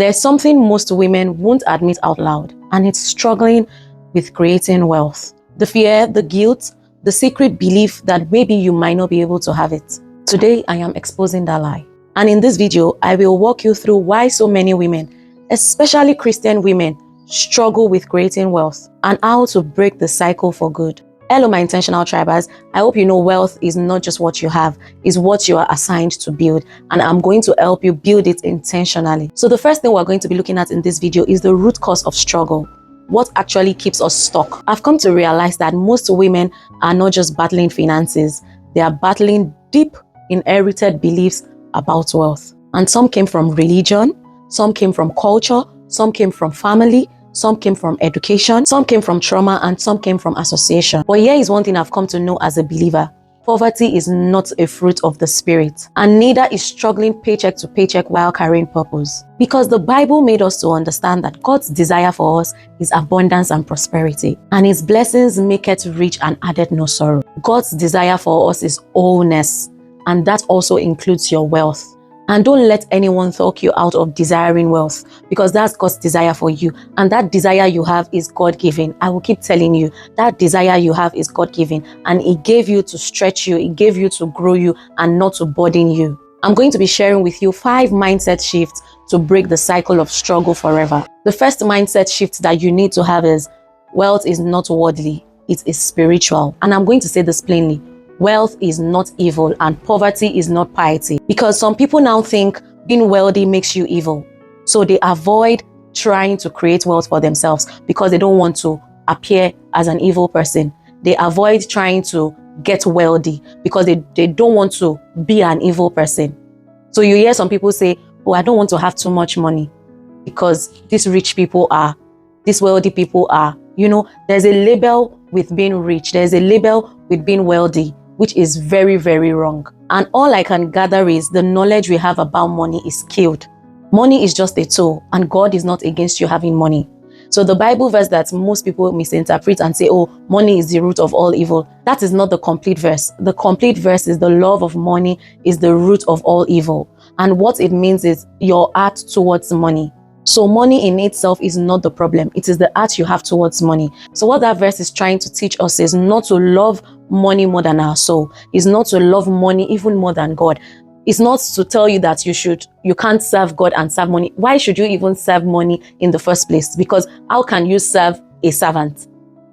There's something most women won't admit out loud, and it's struggling with creating wealth. The fear, the guilt, the secret belief that maybe you might not be able to have it. Today, I am exposing that lie. And in this video, I will walk you through why so many women, especially Christian women, struggle with creating wealth and how to break the cycle for good. Hello, my intentional tribers. I hope you know wealth is not just what you have, it's what you are assigned to build. And I'm going to help you build it intentionally. So the first thing we're going to be looking at in this video is the root cause of struggle. What actually keeps us stuck? I've come to realize that most women are not just battling finances, they are battling deep inherited beliefs about wealth. And some came from religion, some came from culture, some came from family, some came from education, some came from trauma, and some came from association. But here is one thing I've come to know as a believer. Poverty is not a fruit of the spirit, and neither is struggling paycheck to paycheck while carrying purpose. Because the Bible made us to understand that God's desire for us is abundance and prosperity, and His blessings make it rich and added no sorrow. God's desire for us is wholeness, and that also includes your wealth. And don't let anyone talk you out of desiring wealth, because that's God's desire for you. And that desire you have is God-given. I will keep telling you, that desire you have is God-given. And He gave you to stretch you, He gave you to grow you, and not to burden you. I'm going to be sharing with you 5 mindset shifts to break the cycle of struggle forever. The first mindset shift that you need to have is, wealth is not worldly, it is spiritual. And I'm going to say this plainly. Wealth is not evil and poverty is not piety. Because some people now think being wealthy makes you evil. So they avoid trying to create wealth for themselves because they don't want to appear as an evil person. They avoid trying to get wealthy because they don't want to be an evil person. So you hear some people say, oh, I don't want to have too much money because these rich people are, these wealthy people are. You know, there's a label with being rich. There's a label with being wealthy, which is very, very wrong. And all I can gather is the knowledge we have about money is skewed. Money is just a tool, and God is not against you having money. So the Bible verse that most people misinterpret and say, oh, money is the root of all evil, that is not the complete verse. The complete verse is the love of money is the root of all evil. And what it means is your heart towards money. So money in itself is not the problem. It is the heart you have towards money. So what that verse is trying to teach us is not to love money more than our soul. It's not to love money even more than God. It's not to tell you that you can't serve God and serve money. Why should you even serve money in the first place? Because how can you serve a servant?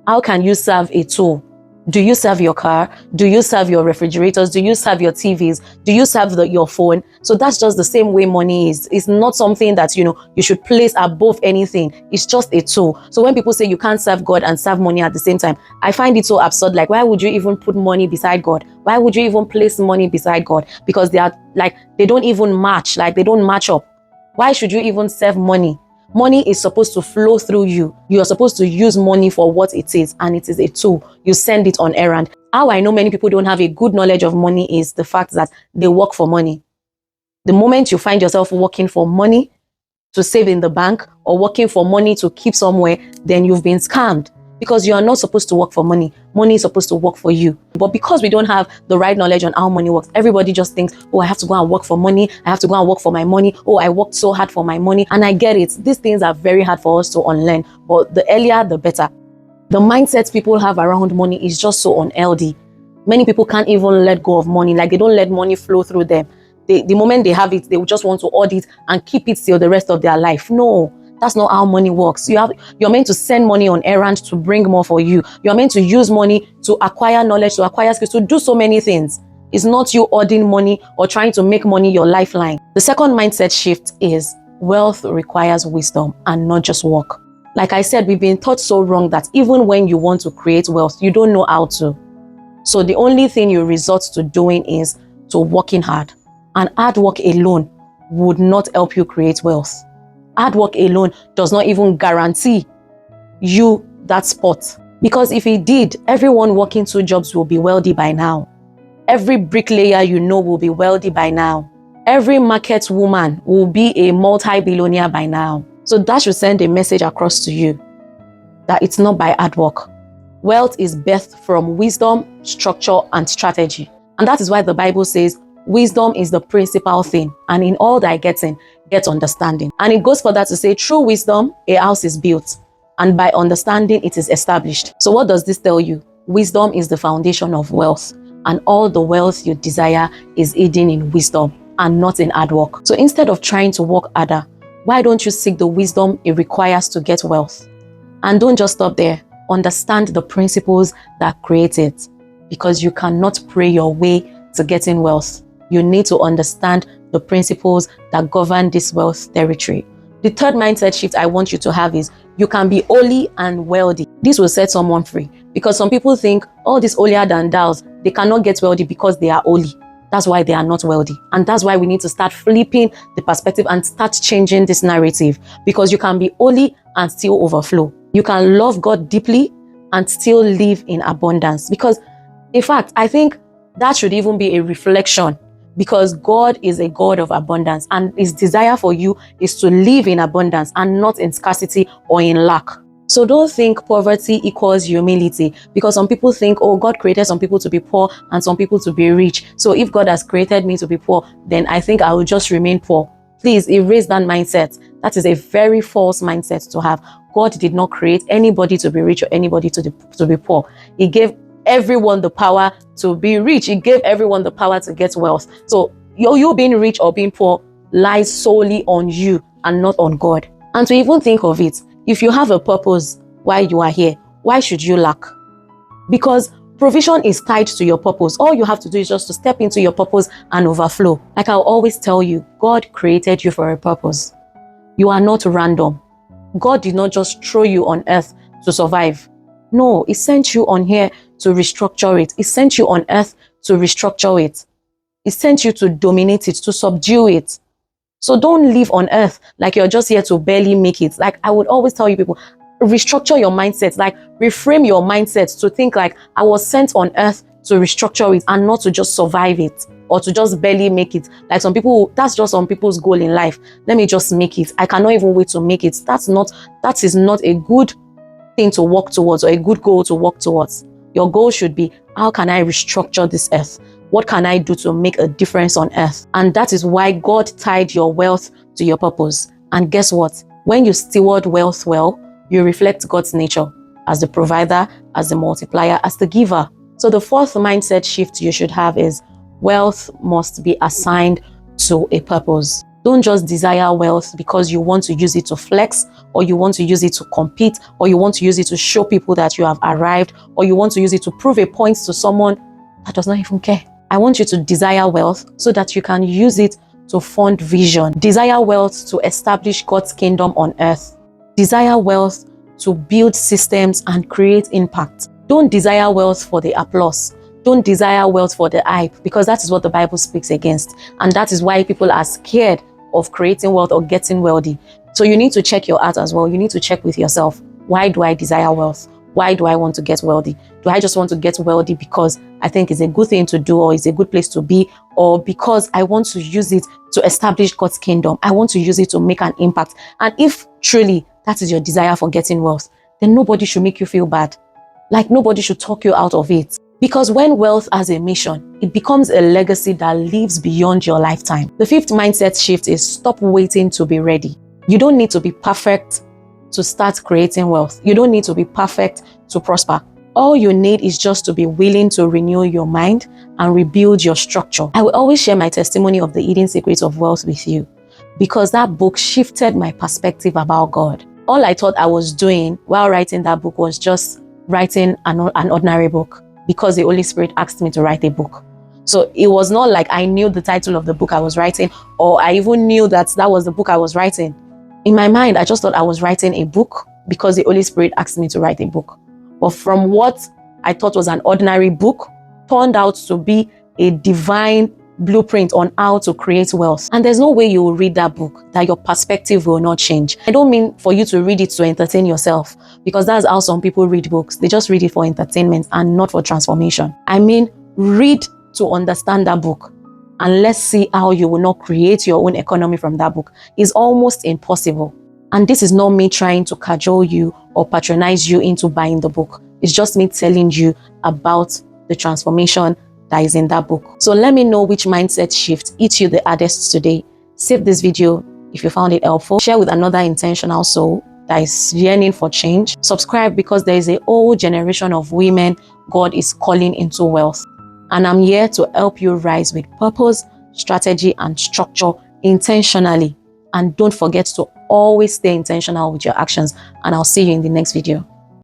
How can you serve a tool? Do you serve your car? Do you serve your refrigerators? Do you serve your TVs? Do you serve your phone? So that's just the same way money is. It's not something that, you should place above anything. It's just a tool. So when people say you can't serve God and serve money at the same time, I find it so absurd. Like, why would you even put money beside God? Why would you even place money beside God? Because they are like, they don't even match. Like, they don't match up. Why should you even serve money? Money is supposed to flow through you. You are supposed to use money for what it is, and it is a tool. You send it on errand. How I know many people don't have a good knowledge of money is the fact that they work for money. The moment you find yourself working for money to save in the bank or working for money to keep somewhere, then you've been scammed. Because you are not supposed to work for money. Money is supposed to work for you. But because we don't have the right knowledge on how money works, everybody just thinks, oh, I have to go and work for money. I have to go and work for my money. Oh, I worked so hard for my money. And I get it. These things are very hard for us to unlearn. But the earlier, the better. The mindset people have around money is just so unhealthy. Many people can't even let go of money. Like, they don't let money flow through them. The moment they have it, they just want to hoard it and keep it till the rest of their life. No. That's not how money works. You're meant to send money on errands to bring more for you. You're meant to use money to acquire knowledge, to acquire skills, to do so many things. It's not you hoarding money or trying to make money your lifeline. The second mindset shift is wealth requires wisdom and not just work. Like I said, we've been taught so wrong that even when you want to create wealth, you don't know how to. So the only thing you resort to doing is to working hard. And hard work alone would not help you create wealth. Hard work alone does not even guarantee you that spot. Because if it did, everyone working 2 jobs will be wealthy by now. Every bricklayer will be wealthy by now. Every market woman will be a multi-billionaire by now. So that should send a message across to you that it's not by hard work. Wealth is birthed from wisdom, structure, and strategy. And that is why the Bible says, wisdom is the principal thing, and in all thy getting, get understanding. And it goes further to say, through wisdom, a house is built, and by understanding, it is established. So what does this tell you? Wisdom is the foundation of wealth, and all the wealth you desire is hidden in wisdom and not in hard work. So instead of trying to work harder, why don't you seek the wisdom it requires to get wealth? And don't just stop there. Understand the principles that create it, because you cannot pray your way to getting wealth. You need to understand the principles that govern this wealth territory. The third mindset shift I want you to have is, you can be holy and wealthy. This will set someone free, because some people think all these holier than thous, they cannot get wealthy because they are holy. That's why they are not wealthy. And that's why we need to start flipping the perspective and start changing this narrative, because you can be holy and still overflow. You can love God deeply and still live in abundance. Because in fact, I think that should even be a reflection, because God is a God of abundance, and his desire for you is to live in abundance and not in scarcity or in lack. So don't think poverty equals humility, because some people think, oh, God created some people to be poor and some people to be rich. So if God has created me to be poor, then I think I will just remain poor. Please erase that mindset. That is a very false mindset to have. God did not create anybody to be rich or anybody to be poor. He gave everyone the power to be rich. He gave everyone the power to get wealth. So you being rich or being poor lies solely on you and not on God. And to even think of it, if you have a purpose while you are here, why should you lack? Because provision is tied to your purpose. All you have to do is just to step into your purpose and overflow. Like I'll always tell you, God created you for a purpose. You are not random. God did not just throw you on earth to survive. No, he sent you on here to restructure it. He sent you on earth to restructure it. He sent you to dominate it, to subdue it. So don't live on earth like you're just here to barely make it. Like I would always tell you people, restructure your mindset, like reframe your mindset to think like I was sent on earth to restructure it and not to just survive it or to just barely make it. Like some people, that's just some people's goal in life. Let me just make it. I cannot even wait to make it. That is not a good thing to work towards or a good goal to work towards. Your goal should be, how can I restructure this earth? What can I do to make a difference on earth? And that is why God tied your wealth to your purpose. And guess what? When you steward wealth well, you reflect God's nature as the provider, as the multiplier, as the giver. So the fourth mindset shift you should have is, wealth must be assigned to a purpose. Don't just desire wealth because you want to use it to flex, or you want to use it to compete, or you want to use it to show people that you have arrived, or you want to use it to prove a point to someone that does not even care. I want you to desire wealth so that you can use it to fund vision. Desire wealth to establish God's kingdom on earth. Desire wealth to build systems and create impact. Don't desire wealth for the applause. Don't desire wealth for the hype, because that is what the Bible speaks against. And that is why people are scared of creating wealth or getting wealthy. So you need to check your heart as well. You need to check with yourself. Why do I desire wealth? Why do I want to get wealthy? Do I just want to get wealthy because I think it's a good thing to do, or it's a good place to be, or because I want to use it to establish God's kingdom? I want to use it to make an impact. And if truly that is your desire for getting wealth, then nobody should make you feel bad. Like nobody should talk you out of it. Because when wealth has a mission, it becomes a legacy that lives beyond your lifetime. The fifth mindset shift is, stop waiting to be ready. You don't need to be perfect to start creating wealth. You don't need to be perfect to prosper. All you need is just to be willing to renew your mind and rebuild your structure. I will always share my testimony of the hidden secrets of wealth with you, because that book shifted my perspective about God. All I thought I was doing while writing that book was just writing an ordinary book, because the Holy Spirit asked me to write a book. So it was not like I knew the title of the book I was writing, or I even knew that that was the book I was writing. In my mind, I just thought I was writing a book because the Holy Spirit asked me to write a book. But from what I thought was an ordinary book, turned out to be a divine blueprint on how to create wealth. And there's no way you will read that book that your perspective will not change. I don't mean for you to read it to entertain yourself, because that's how some people read books. They just read it for entertainment and not for transformation. I mean, read to understand that book, and let's see how you will not create your own economy from that book. It's almost impossible. And this is not me trying to cajole you or patronize you into buying the book. It's just me telling you about the transformation that is in that book. So let me know which mindset shift hit you the hardest today. Save this video if you found it helpful. Share with another intentional soul that is yearning for change. Subscribe because there is a whole generation of women God is calling into wealth. And I'm here to help you rise with purpose, strategy, and structure intentionally. And don't forget to always stay intentional with your actions. And I'll see you in the next video.